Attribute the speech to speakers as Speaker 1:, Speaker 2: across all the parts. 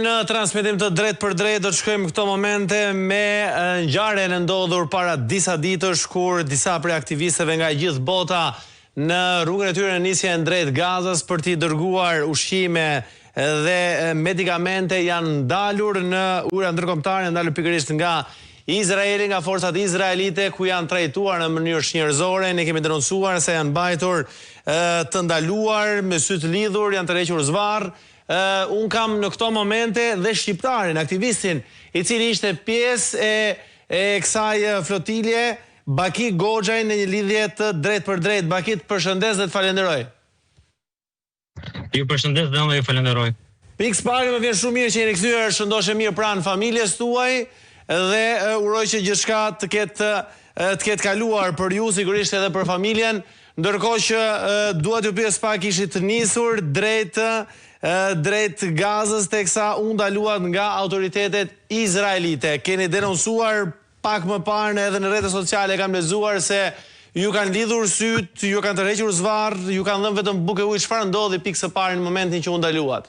Speaker 1: në transmetim të drejt për drejt, do të shkojmë këto momente me ngjarjen e ndodhur para disa ditësh kur disa prej aktivistëve nga gjithë bota në rrugën e tyre në nisjen drejt Gazas për t'i dërguar ushqime dhe medikamente janë ndalur në ujëra ndërkombëtare, janë ndalur pikërisht nga Izraeli, nga forcat izraelite, ku janë trajtuar në mënyrë shnjërzore. Ne kemi denoncuar se janë mbajtur të ndaluar me sy të lidhur, janë tërhequr zvarr. Unë kam në këto momente dhe shqiptarin, aktivistin, i cili ishte pjesë e kësaj flotilje, Baki Goxhaj, në një lidhje të drejt për drejt. Baki, të përshëndes dhe të falenderoj.
Speaker 2: Ju përshëndes dhe unë ju falenderoj.
Speaker 1: Pikë pari, më vjen shumë mirë që jeni kthyer, shëndoshe mirë pranë familjes tuaj dhe uroj që gjithçka të ketë kaluar për ju, sigurisht edhe për familjen, ndërkohë që dua t'ju pyes pak, ishit nisur drejt Gazës teksa u ndaluat nga autoritetet izraelite. Keni denoncuar pak më parë edhe në rrjetet sociale, kam lexuar se ju kanë lidhur syt, ju kanë tërhequr zvarr, ju kanë dhënë vetëm bukë ujë. Çfarë ndodhi pikë së pari në momentin që u ndaluat?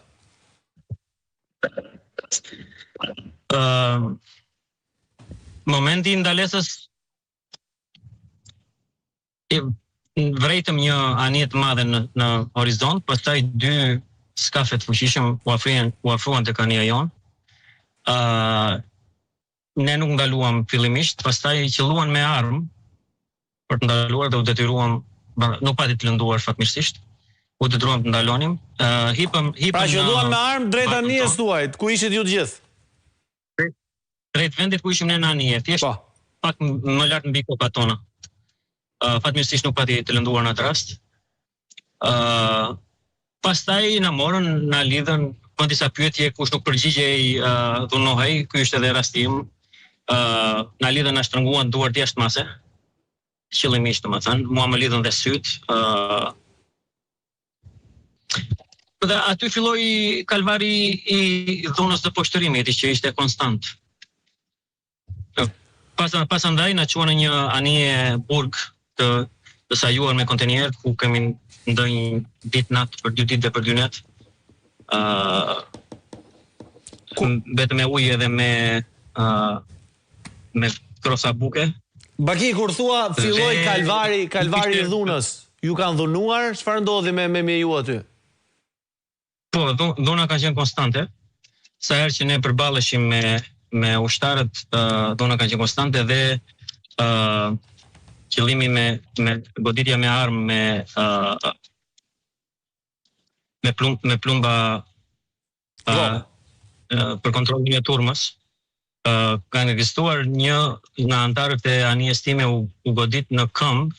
Speaker 2: Momenti i ndalesës vretëm një anije të madhe në horizont, pastaj dy skafe të fuqishëm u afruan tek anija jonë. Ne nuk ndaluam fillimisht, pastaj qelluan me armë për të ndaluar dhe u detyruam, nuk pati të lënduar fatmirësisht, u detyruam të ndalonim.
Speaker 1: Pra qelluan me armë drejt anijes tuaj, ku ishit ju të gjithë?
Speaker 2: Drejt vendit ku ishim ne në anije, thjesht pak më lart mbi kopat tona. Fatmirësisht nuk pati të lënduar në atë rast. Pastaj na morën, na lidhën me disa pyetje, kush nuk përgjigjej dhunohej, ky është edhe rasti im. Na lidhën, na shtrënguan duart jashtë mase. Qëllimisht, domethënë, mua më lidhën dhe syt. Dhe aty filloi kalvari i dhunës së poshtërimit, që ishte konstant. Pasandaj na çuan në një anije burg të sajuar me kontenjer, ku kemi ndonjë ditë natë për 2 ditë dhe për 2 net. Vetëm me ujë edhe me krosa buke.
Speaker 1: Baki, kur thua filloi kalvari i dhunës, ju kanë dhunuar? Çfarë ndodhi me ju aty?
Speaker 2: Po, dhuna ka qenë konstante. Sa herë që ne përballeshim me ushtarët, dhuna ka qenë konstante dhe qëllimi me goditja me armë, me plumba për kontrollin e turmës. Kanë ekzistuar një nga antarët e anijes time u godit në këmbë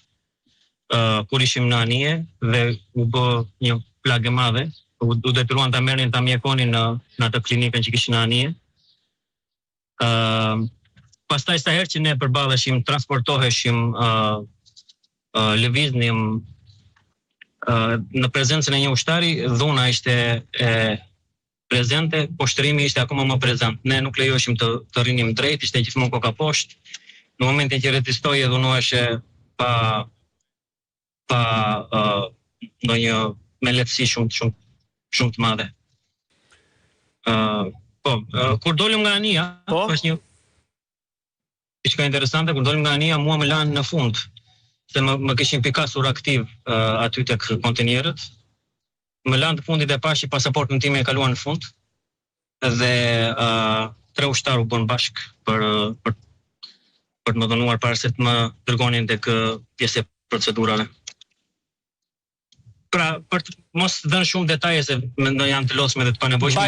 Speaker 2: kur ishim në anije dhe u bë një plagë e madhe. U detyruan ta merrnin ta mjekonin në atë klinikën që kishin në anije. Pastaj sa herë që ne përballeshim, transportoheshim, lëviznim në prezencën e një ushtari, dhuna ishte prezente, poshtërimi ishte akoma më prezent. Ne nuk lejoheshim të rrinim drejt, ishte gjithmonë koka poshtë. Në momentin që rezistoi dhunoheshe pa ndonjë me lehtësi shumë të madhe. Kur dolëm nga anija, është një diçka interesante, kur dolëm nga anija, mua më lanë në fund, se më kishin pikasur aktiv aty tek kontenierët. Më lanë të fundit e pashi pasaportën time e kaluan në fund, dhe 3 ushtarë u bën bashk për të më dhunuar para se të më dërgonin tek pjesë e procedurave. Pra, për të mos dhënë shumë detaje se mendoj janë të losme dhe të panevojshme.